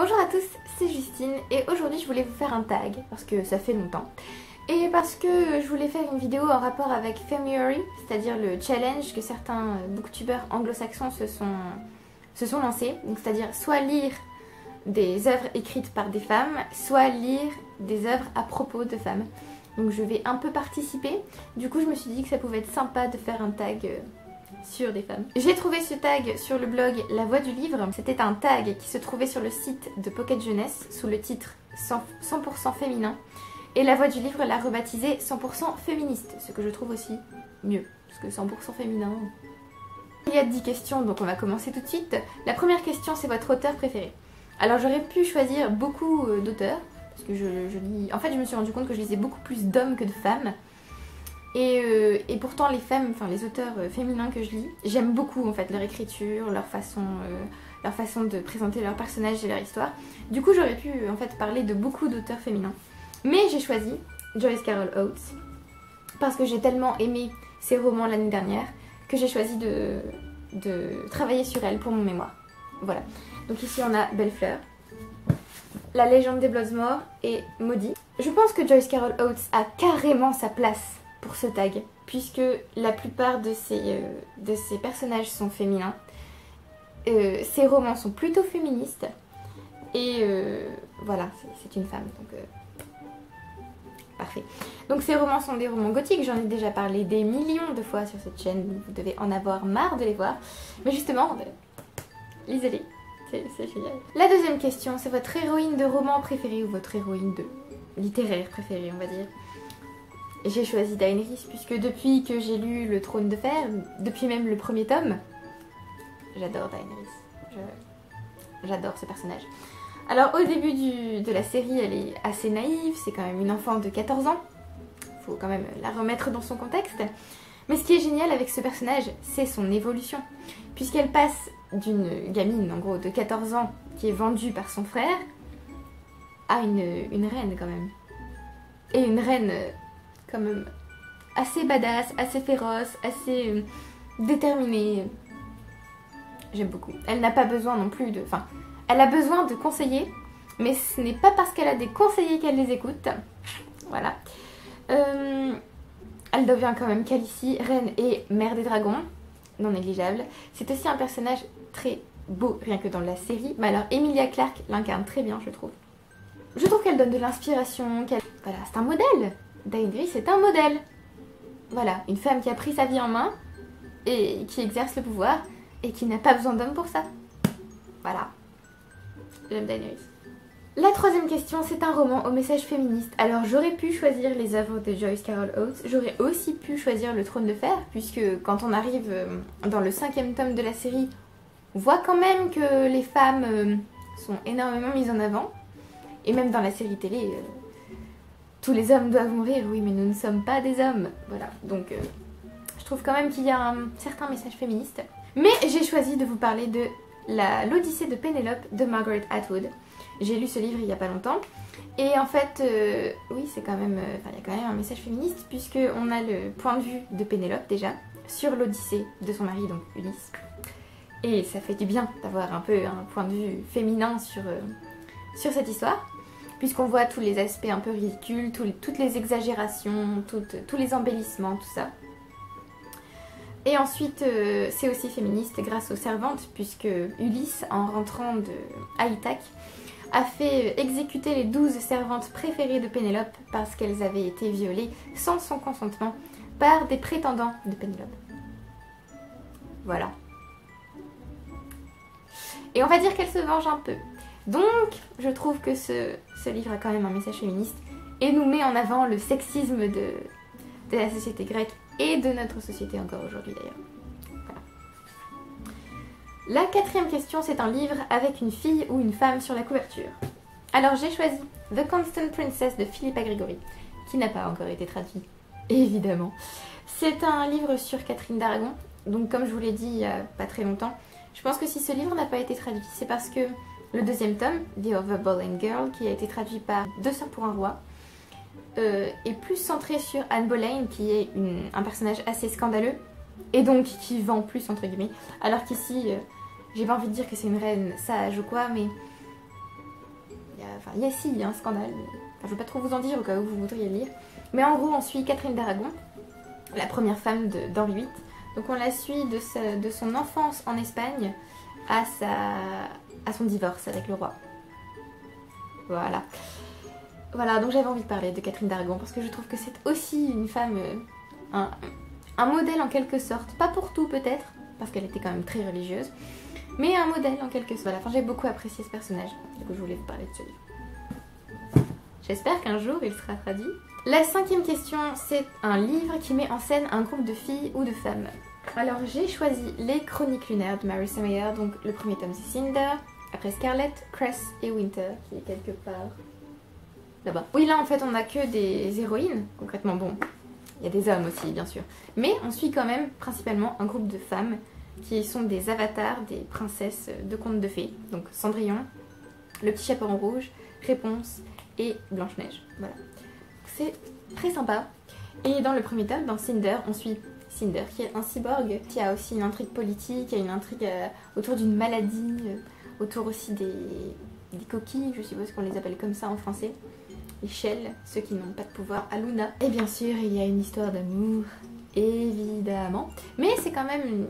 Bonjour à tous, c'est Justine et aujourd'hui je voulais vous faire un tag parce que ça fait longtemps et parce que je voulais faire une vidéo en rapport avec Femiary, c'est-à-dire le challenge que certains booktubeurs anglo-saxons se sont lancés, c'est-à-dire soit lire des œuvres écrites par des femmes, soit lire des œuvres à propos de femmes. Donc je vais un peu participer, du coup je me suis dit que ça pouvait être sympa de faire un tag sur des femmes. J'ai trouvé ce tag sur le blog La Voix du Livre. C'était un tag qui se trouvait sur le site de Pocket Jeunesse sous le titre 100% féminin. Et La Voix du Livre l'a rebaptisé 100% féministe, ce que je trouve aussi mieux, parce que 100% féminin. Il y a 10 questions, donc on va commencer tout de suite. La première question, c'est votre auteur préféré. Alors j'aurais pu choisir beaucoup d'auteurs, parce que je lis... En fait, je me suis rendu compte que je lisais beaucoup plus d'hommes que de femmes. Et pourtant les femmes, enfin les auteurs féminins que je lis, j'aime beaucoup en fait leur écriture, leur façon de présenter leurs personnages et leur histoire. Du coup j'aurais pu en fait parler de beaucoup d'auteurs féminins. Mais j'ai choisi Joyce Carol Oates parce que j'ai tellement aimé ses romans l'année dernière que j'ai choisi de travailler sur elle pour mon mémoire. Voilà. Donc ici on a Belle Fleur, La Légende des Bloodmore et Maudit. Je pense que Joyce Carol Oates a carrément sa place pour ce tag, puisque la plupart de ces personnages sont féminins. Ses romans sont plutôt féministes. Et voilà, c'est une femme, donc parfait. Donc ces romans sont des romans gothiques, j'en ai déjà parlé des millions de fois sur cette chaîne, vous devez en avoir marre de les voir. Mais justement, lisez-les, c'est génial. La deuxième question, c'est votre héroïne de roman préférée ou votre héroïne de littéraire préférée, on va dire. J'ai choisi Daenerys puisque depuis que j'ai lu Le Trône de Fer, depuis même le premier tome, j'adore Daenerys. J'adore ce personnage. Alors au début de la série, elle est assez naïve, c'est quand même une enfant de 14 ans. Faut quand même la remettre dans son contexte. Mais ce qui est génial avec ce personnage, c'est son évolution. Puisqu'elle passe d'une gamine, en gros, de 14 ans, qui est vendue par son frère, à une reine quand même. Et une reine... quand même assez badass, assez féroce, assez déterminée. J'aime beaucoup. Elle n'a pas besoin non plus de... Enfin, elle a besoin de conseillers, mais ce n'est pas parce qu'elle a des conseillers qu'elle les écoute. Voilà. Elle devient quand même Khaleesi, reine et mère des dragons. Non négligeable. C'est aussi un personnage très beau, rien que dans la série. Mais alors, Emilia Clarke l'incarne très bien, je trouve. Je trouve qu'elle donne de l'inspiration, qu'elle... Voilà, c'est un modèle. Daenerys est un modèle. Voilà, une femme qui a pris sa vie en main et qui exerce le pouvoir et qui n'a pas besoin d'hommes pour ça. Voilà. J'aime Daenerys. La troisième question, c'est un roman au message féministe. Alors j'aurais pu choisir les œuvres de Joyce Carol Oates, j'aurais aussi pu choisir Le Trône de Fer, puisque quand on arrive dans le 5e tome de la série, on voit quand même que les femmes sont énormément mises en avant. Et même dans la série télé... tous les hommes doivent mourir, oui, mais nous ne sommes pas des hommes. Voilà, donc je trouve quand même qu'il y a un certain message féministe. Mais j'ai choisi de vous parler de l'Odyssée de Pénélope de Margaret Atwood. J'ai lu ce livre il n'y a pas longtemps. Et en fait, oui, c'est quand même... il y a quand même un message féministe, puisqu'on a le point de vue de Pénélope, déjà, sur l'Odyssée de son mari, donc Ulysse. Et ça fait du bien d'avoir un peu un point de vue féminin sur cette histoire. Puisqu'on voit tous les aspects un peu ridicules, toutes les exagérations, tous les embellissements, tout ça. Et ensuite, c'est aussi féministe grâce aux servantes, puisque Ulysse, en rentrant à Ithaque, a fait exécuter les 12 servantes préférées de Pénélope parce qu'elles avaient été violées sans son consentement par des prétendants de Pénélope. Voilà. Et on va dire qu'elle se venge un peu. Donc, je trouve que ce livre a quand même un message féministe et nous met en avant le sexisme de la société grecque et de notre société encore aujourd'hui d'ailleurs. Voilà. La quatrième question, c'est un livre avec une fille ou une femme sur la couverture. Alors j'ai choisi The Constant Princess de Philippa Gregory, qui n'a pas encore été traduit, évidemment. C'est un livre sur Catherine d'Aragon, donc comme je vous l'ai dit il n'y a pas très longtemps, je pense que si ce livre n'a pas été traduit, c'est parce que le deuxième tome, The Overbowling Girl, qui a été traduit par Deux sœurs pour un roi, est plus centré sur Anne Boleyn, qui est un personnage assez scandaleux, et donc qui vend plus entre guillemets, alors qu'ici, j'ai pas envie de dire que c'est une reine sage ou quoi, mais il y a si, il y a un scandale. Mais, enfin, je ne veux pas trop vous en dire au cas où vous voudriez le lire. Mais en gros, on suit Catherine d'Aragon, la première femme d'Henri VIII. Donc on la suit de son enfance en Espagne à son divorce avec le roi. Voilà. Voilà, donc j'avais envie de parler de Catherine d'Aragon parce que je trouve que c'est aussi une femme, un modèle en quelque sorte. Pas pour tout peut-être, parce qu'elle était quand même très religieuse, mais un modèle en quelque sorte. Voilà, enfin, j'ai beaucoup apprécié ce personnage, du coup je voulais vous parler de ce livre. J'espère qu'un jour il sera traduit. La 5e question, c'est un livre qui met en scène un groupe de filles ou de femmes. Alors j'ai choisi Les Chroniques lunaires de Marissa Meyer, donc le premier tome c'est Cinder, après Scarlet, Cress et Winter, qui est quelque part là-bas. Oui, là en fait on n'a que des héroïnes, concrètement. Bon, il y a des hommes aussi bien sûr, mais on suit quand même principalement un groupe de femmes qui sont des avatars des princesses de contes de fées. Donc Cendrillon, le petit chaperon rouge, Réponse et Blanche-Neige. Voilà, c'est très sympa. Et dans le premier tome, dans Cinder, on suit Cinder qui est un cyborg, qui a aussi une intrigue politique, qui a une intrigue autour d'une maladie, autour aussi des coquilles, je suppose qu'on les appelle comme ça en français. Les shells, ceux qui n'ont pas de pouvoir, à Luna. Et bien sûr, il y a une histoire d'amour, évidemment. Mais c'est quand même,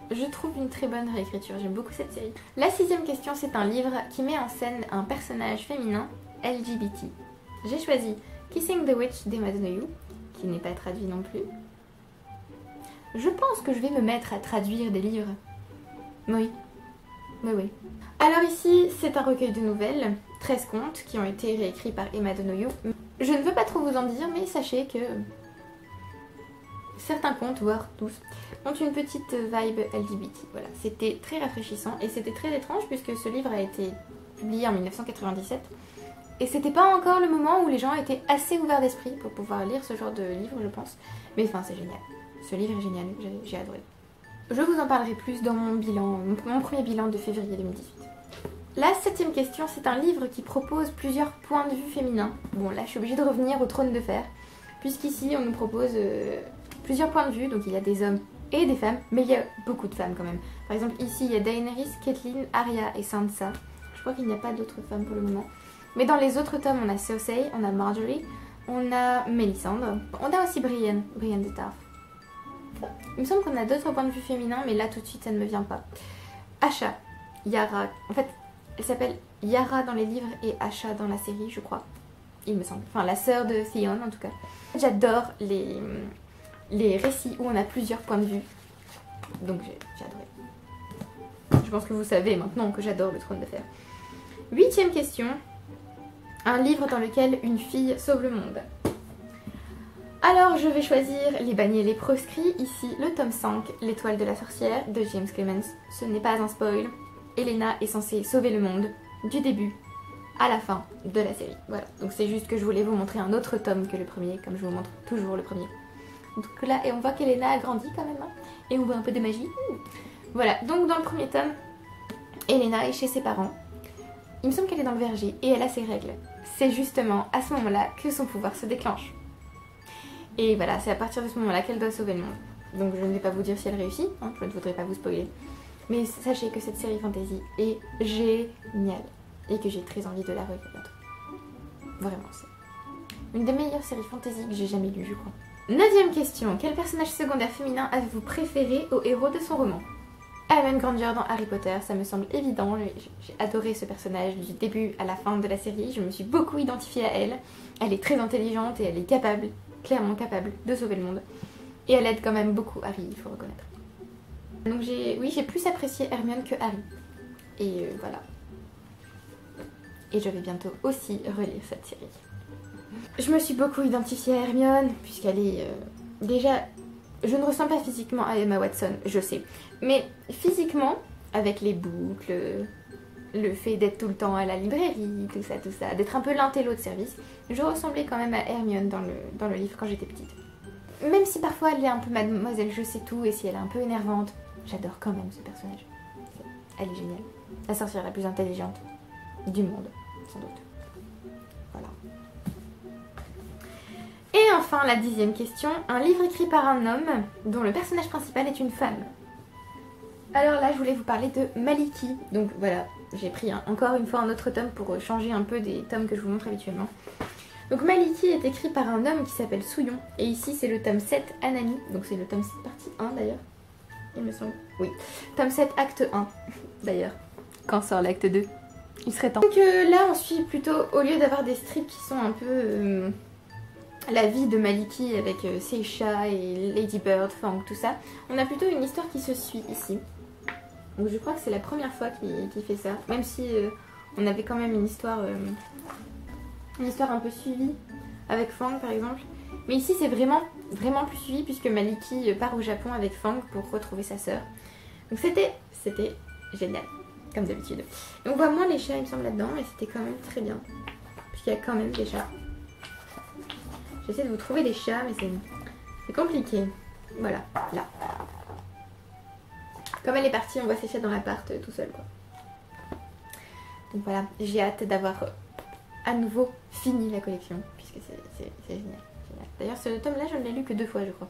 je trouve, une très bonne réécriture. J'aime beaucoup cette série. La 6e question, c'est un livre qui met en scène un personnage féminin LGBT. J'ai choisi Kissing the Witch d'Emma Donoghue, qui n'est pas traduit non plus. Je pense que je vais me mettre à traduire des livres. Oui. Oui. Alors ici, c'est un recueil de nouvelles, 13 contes, qui ont été réécrits par Emma Donoghue. Je ne veux pas trop vous en dire, mais sachez que certains contes, voire tous, ont une petite vibe LGBT. Voilà, c'était très rafraîchissant et c'était très étrange puisque ce livre a été publié en 1997. Et c'était pas encore le moment où les gens étaient assez ouverts d'esprit pour pouvoir lire ce genre de livre, je pense. Mais enfin, c'est génial. Ce livre est génial, j'ai adoré. Je vous en parlerai plus dans mon bilan, mon premier bilan de février 2018. La 7e question, c'est un livre qui propose plusieurs points de vue féminins. Bon, là, je suis obligée de revenir au Trône de Fer, puisqu'ici, on nous propose plusieurs points de vue. Donc, il y a des hommes et des femmes, mais il y a beaucoup de femmes quand même. Par exemple, ici, il y a Daenerys, Catelyn, Arya et Sansa. Je crois qu'il n'y a pas d'autres femmes pour le moment. Mais dans les autres tomes, on a Cersei, on a Marjorie, on a Mélisandre, on a aussi Brienne de Tarth. Il me semble qu'on a d'autres points de vue féminins, mais là tout de suite ça ne me vient pas. Asha, Yara, en fait elle s'appelle Yara dans les livres et Asha dans la série, je crois. Il me semble, enfin la sœur de Theon en tout cas. J'adore les récits où on a plusieurs points de vue, donc j'ai adoré. Je pense que vous savez maintenant que j'adore le Trône de Fer. 8e question, un livre dans lequel une fille sauve le monde. Alors je vais choisir Les bannis et les proscrits, ici le tome 5, L'étoile de la sorcière de James Clemens. Ce n'est pas un spoil, Elena est censée sauver le monde du début à la fin de la série. Voilà, donc c'est juste que je voulais vous montrer un autre tome que le premier, comme je vous montre toujours le premier. Donc là, et on voit qu'Elena a grandi quand même, hein, et on voit un peu de magie. Voilà, donc dans le premier tome, Elena est chez ses parents. Il me semble qu'elle est dans le verger et elle a ses règles. C'est justement à ce moment-là que son pouvoir se déclenche. Et voilà, c'est à partir de ce moment-là qu'elle doit sauver le monde. Donc je ne vais pas vous dire si elle réussit, hein, je ne voudrais pas vous spoiler. Mais sachez que cette série fantasy est géniale et que j'ai très envie de la relire bientôt. Vraiment, c'est une des meilleures séries fantasy que j'ai jamais lues, je crois. 9e question, quel personnage secondaire féminin avez-vous préféré au héros de son roman? Hermione Granger dans Harry Potter, ça me semble évident, j'ai adoré ce personnage du début à la fin de la série, je me suis beaucoup identifiée à elle. Elle est très intelligente et elle est capable, clairement capable de sauver le monde. Et elle aide quand même beaucoup Harry, il faut reconnaître. Donc j'ai plus apprécié Hermione que Harry. Et voilà. Et je vais bientôt aussi relire cette série. Je me suis beaucoup identifiée à Hermione, puisqu'elle est... déjà, je ne ressemble pas physiquement à Emma Watson, je sais. Mais physiquement, avec les boucles, le fait d'être tout le temps à la librairie, tout ça, d'être un peu l'intello de service, je ressemblais quand même à Hermione dans le livre quand j'étais petite. Même si parfois elle est un peu mademoiselle je sais tout et si elle est un peu énervante, j'adore quand même ce personnage. Elle est géniale. La sorcière la plus intelligente du monde, sans doute. Voilà. Et enfin la 10e question, un livre écrit par un homme dont le personnage principal est une femme. Alors là je voulais vous parler de Maliki, donc voilà, j'ai pris encore une fois un autre tome pour changer un peu des tomes que je vous montre habituellement. Donc Maliki est écrit par un homme qui s'appelle Souillon. Et ici c'est le tome 7 Anami. Donc c'est le tome 7 partie 1 d'ailleurs. Il me semble. Oui. Tome 7 acte 1 d'ailleurs. Quand sort l'acte 2? Il serait temps. Donc là on suit plutôt, au lieu d'avoir des strips qui sont un peu la vie de Maliki avec Seisha et Lady Bird, Fang, tout ça. On a plutôt une histoire qui se suit ici. Donc je crois que c'est la première fois qu'il fait ça. Même si on avait quand même une histoire un peu suivie avec Fang par exemple. Mais ici c'est vraiment plus suivi puisque Maliki part au Japon avec Fang pour retrouver sa sœur. Donc c'était génial, comme d'habitude. Et on voit moins les chats il me semble là-dedans, mais c'était quand même très bien. Puisqu'il y a quand même des chats. J'essaie de vous trouver des chats, mais c'est compliqué. Voilà, là. Comme elle est partie, on voit ses chats dans l'appart tout seul, quoi. Donc voilà, j'ai hâte d'avoir à nouveau fini la collection, puisque c'est génial. D'ailleurs, ce tome-là, je ne l'ai lu que 2 fois, je crois.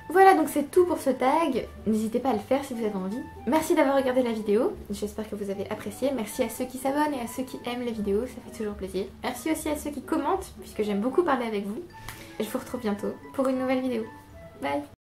Voilà, donc c'est tout pour ce tag. N'hésitez pas à le faire si vous avez envie. Merci d'avoir regardé la vidéo. J'espère que vous avez apprécié. Merci à ceux qui s'abonnent et à ceux qui aiment les vidéos. Ça fait toujours plaisir. Merci aussi à ceux qui commentent, puisque j'aime beaucoup parler avec vous. Et je vous retrouve bientôt pour une nouvelle vidéo. Bye!